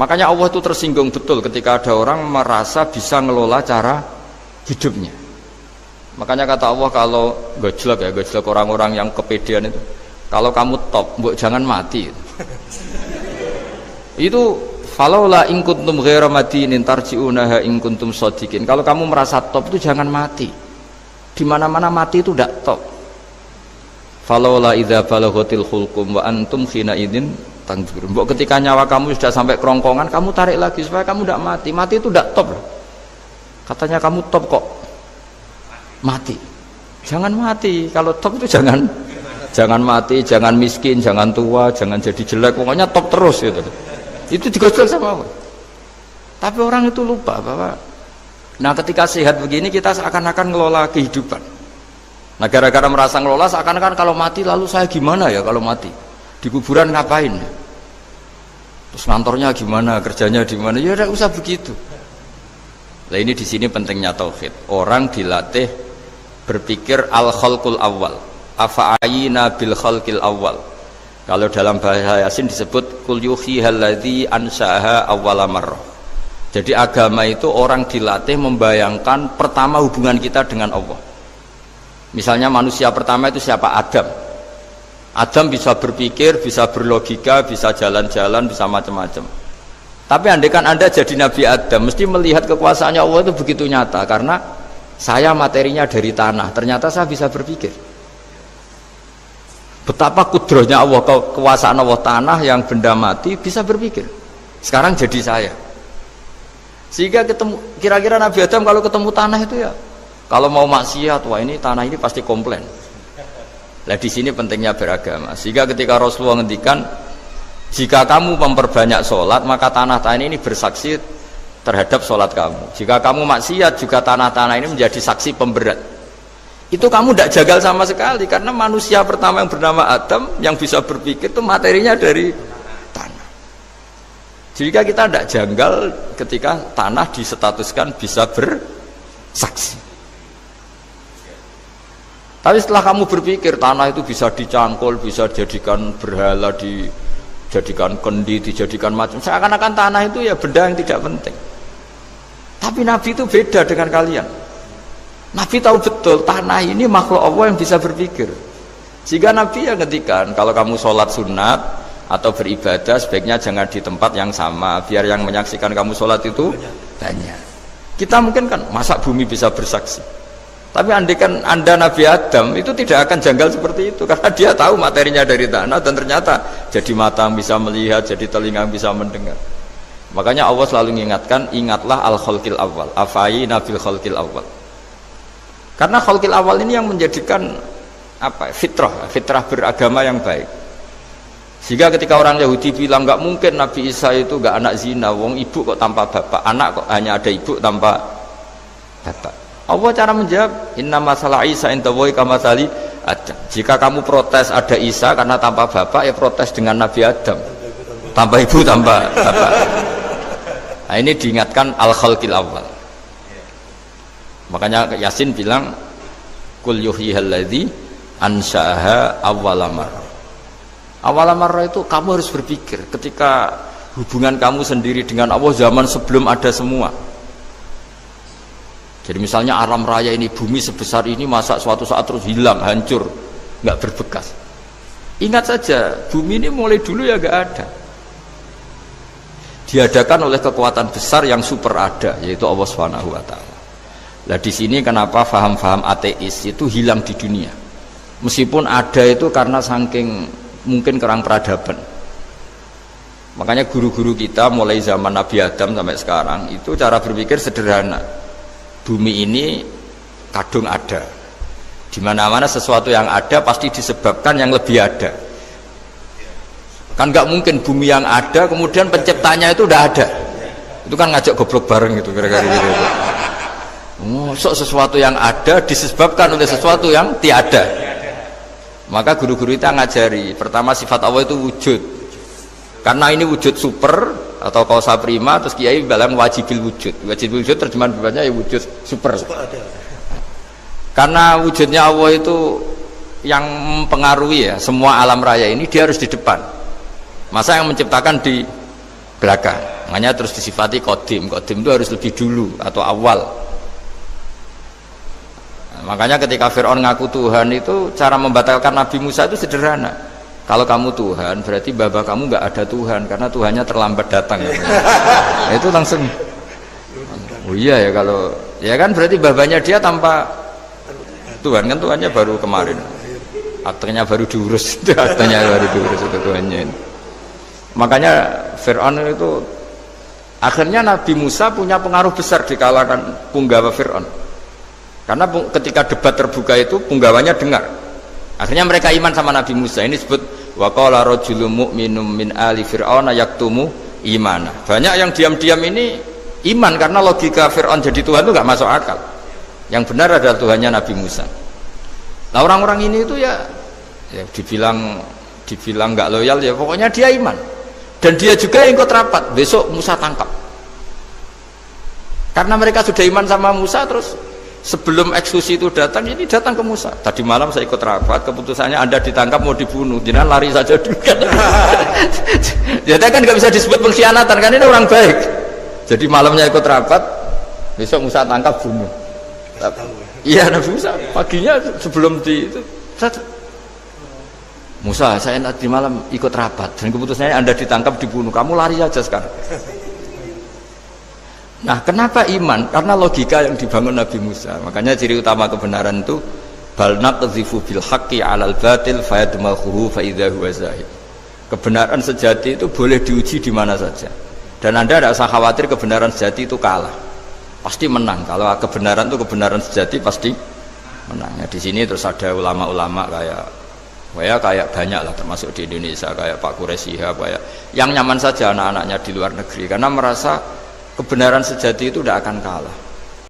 Makanya Allah itu tersinggung betul ketika ada orang merasa bisa ngelola cara hidupnya. Makanya kata Allah kalau gojlok orang-orang yang kepedean itu, kalau kamu top, mbok jangan mati. Itu falaula in kuntum ghaira madinin tarji'unaha in kuntum shadiqin. Kalau kamu merasa top itu jangan mati. Di mana-mana mati itu tidak top. Falaula idza balaghatil khulqum wa antum khina idzin tanzurun. Mbok ketika nyawa kamu sudah sampai kerongkongan, kamu tarik lagi supaya kamu tidak mati. Mati itu tidak top loh. Katanya kamu top kok mati. Jangan mati. Kalau top itu jangan mati, jangan miskin, jangan tua, jangan jadi jelek. Pokoknya top terus gitu. Itu digosok sama Allah. Tapi orang itu lupa bahwa ketika sehat begini kita seakan-akan ngelola kehidupan. Nah gara-gara merasa ngelola seakan-akan kalau mati lalu saya gimana ya kalau mati? Di kuburan ngapain? Terus kantornya gimana, kerjanya di mana? Ya tidak usah begitu. Nah ini di sini pentingnya tauhid. Orang dilatih berpikir al-khalqul awal. Afa'ayina bil khalqil awal. Kalau dalam bahasa Yasin disebut kul yuhihal ladzi ansha'aha awwala marrah. Jadi agama itu orang dilatih membayangkan pertama hubungan kita dengan Allah. Misalnya manusia pertama itu siapa? Adam. Adam bisa berpikir, bisa berlogika, bisa jalan-jalan, bisa macam-macam. Tapi andaikan Anda jadi Nabi Adam, mesti melihat kekuasaannya Allah itu begitu nyata. Karena saya materinya dari tanah, ternyata saya bisa berpikir. Betapa kudrohnya Allah, kekuasaan Allah, tanah yang benda mati bisa berpikir. Sekarang jadi saya. Sehingga ketemu, kira-kira Nabi Adam kalau ketemu tanah itu ya, kalau mau maksiat, wah ini tanah ini pasti komplain. Nah di sini pentingnya beragama. Sehingga ketika Rasulullah ngendikan, jika kamu memperbanyak sholat, maka tanah-tanah ini bersaksi terhadap sholat kamu. Jika kamu maksiat, juga tanah-tanah ini menjadi saksi pemberat. Itu kamu tidak jagal sama sekali, karena manusia pertama yang bernama Adam yang bisa berpikir itu materinya dari tanah. Jika kita tidak janggal ketika tanah disetatuskan bisa bersaksi. Tapi setelah kamu berpikir tanah itu bisa dicangkul, bisa dijadikan berhala, dijadikan kendi, dijadikan macam, seakan-akan tanah itu ya benda yang tidak penting. Tapi Nabi itu beda dengan kalian. Nabi tahu betul tanah ini makhluk Allah yang bisa berpikir. Sehingga Nabi yang ngetikan kalau kamu sholat sunat atau beribadah sebaiknya jangan di tempat yang sama, biar yang menyaksikan kamu sholat itu banyak. Kita mungkin kan masa bumi bisa bersaksi, tapi andaikan Anda Nabi Adam itu tidak akan janggal seperti itu, karena dia tahu materinya dari tanah dan ternyata jadi mata yang bisa melihat, jadi telinga yang bisa mendengar. Makanya Allah selalu mengingatkan, ingatlah al-khalqil awal, afayina bil khalqil awal. Karena khalqil awal ini yang menjadikan fitrah beragama yang baik. Sehingga ketika orang Yahudi bilang nggak mungkin Nabi Isa itu nggak anak zina, wong ibu kok tanpa bapak, anak kok hanya ada ibu tanpa bapak. Allah cara menjawab, inna masalah Isa indallahi kamatsali Adam. Jika kamu protes ada Isa karena tanpa bapak, ya protes dengan Nabi Adam tanpa ibu tanpa bapak. Nah ini diingatkan al-khalqil awal. Makanya Yasin bilang kul yuhyihal ladzi ansha'aha awwala marrah. Awwala marrah itu kamu harus berpikir ketika hubungan kamu sendiri dengan Allah zaman sebelum ada semua. Jadi misalnya alam raya ini, bumi sebesar ini, masa suatu saat terus hilang, hancur, nggak berbekas. Ingat saja bumi ini mulai dulu ya nggak ada, diadakan oleh kekuatan besar yang super ada, yaitu Allah Subhanahu wa Ta'ala. Nah di sini kenapa faham-faham ateis itu hilang di dunia, meskipun ada itu karena saking mungkin kurang peradaban. Makanya guru-guru kita mulai zaman Nabi Adam sampai sekarang itu cara berpikir sederhana. Bumi ini kadung ada, di mana-mana sesuatu yang ada pasti disebabkan yang lebih ada. Kan nggak mungkin bumi yang ada kemudian penciptanya itu udah ada. Itu kan ngajak goblok bareng gitu kira-kira gitu. Sesuatu yang ada disebabkan oleh sesuatu yang tiada. Maka guru-guru kita ngajari pertama sifat Allah itu wujud, karena ini wujud super atau kausa prima, terus kiai bilang wajibil wujud. Wajibil wujud terjemahan bebasnya ya wujud super. Karena wujudnya Allah itu yang mempengaruhi ya semua alam raya ini, dia harus di depan. Masa yang menciptakan di belakang. makanya terus disifati qadim. Qadim itu harus lebih dulu atau awal. Nah, makanya ketika Fir'aun ngaku Tuhan itu cara membatalkan Nabi Musa itu sederhana. Kalau kamu Tuhan berarti bapak kamu nggak ada Tuhan karena Tuhannya terlambat datang. Nah, itu langsung oh iya ya, kalau ya kan berarti babanya dia tanpa Tuhan, kan Tuhannya baru kemarin, aktenya baru diurus, aktenya baru diurus itu Tuhannya. Makanya Fir'aun itu akhirnya Nabi Musa punya pengaruh besar di kalangan punggawa Fir'aun, karena ketika debat terbuka itu punggawanya dengar, akhirnya mereka iman sama Nabi Musa. Ini disebut wa qala rajulun mu'minun min ali fir'auna yaktumu imana. Banyak yang diam-diam ini iman karena logika Fir'aun jadi Tuhan itu nggak masuk akal. Yang benar adalah Tuhannya Nabi Musa. Nah orang-orang ini itu ya dibilang nggak loyal ya, pokoknya dia iman. Dan dia juga yang ikut rapat, besok Musa tangkap. Karena mereka sudah iman sama Musa, terus sebelum eksekusi itu datang, ini datang ke Musa. Tadi malam saya ikut rapat, keputusannya Anda ditangkap mau dibunuh, jangan lari saja dulu. Jadi kan nggak bisa disebut pengkhianatan, kan ini orang baik. Jadi malamnya ikut rapat, besok Musa tangkap bunuh. Iya Nabi Musa paginya sebelum di itu Musa, saya tadi malam ikut rapat dan keputusannya Anda ditangkap dibunuh, kamu lari aja sekarang. Nah kenapa iman? Karena logika yang dibangun Nabi Musa. Makanya ciri utama kebenaran itu bal naqdhifu bil haqqi 'alal batil fayadmaghuhu fa idza huwa zahid. Kebenaran sejati itu boleh diuji di mana saja. Dan Anda tidak usah khawatir kebenaran sejati itu kalah. Pasti menang. Kalau kebenaran itu kebenaran sejati pasti menang. Nah, di sini terus ada ulama-ulama kayak banyak lah, termasuk di Indonesia kayak Pak Quraisy Shihab, kayak yang nyaman saja anak-anaknya di luar negeri karena merasa kebenaran sejati itu tidak akan kalah.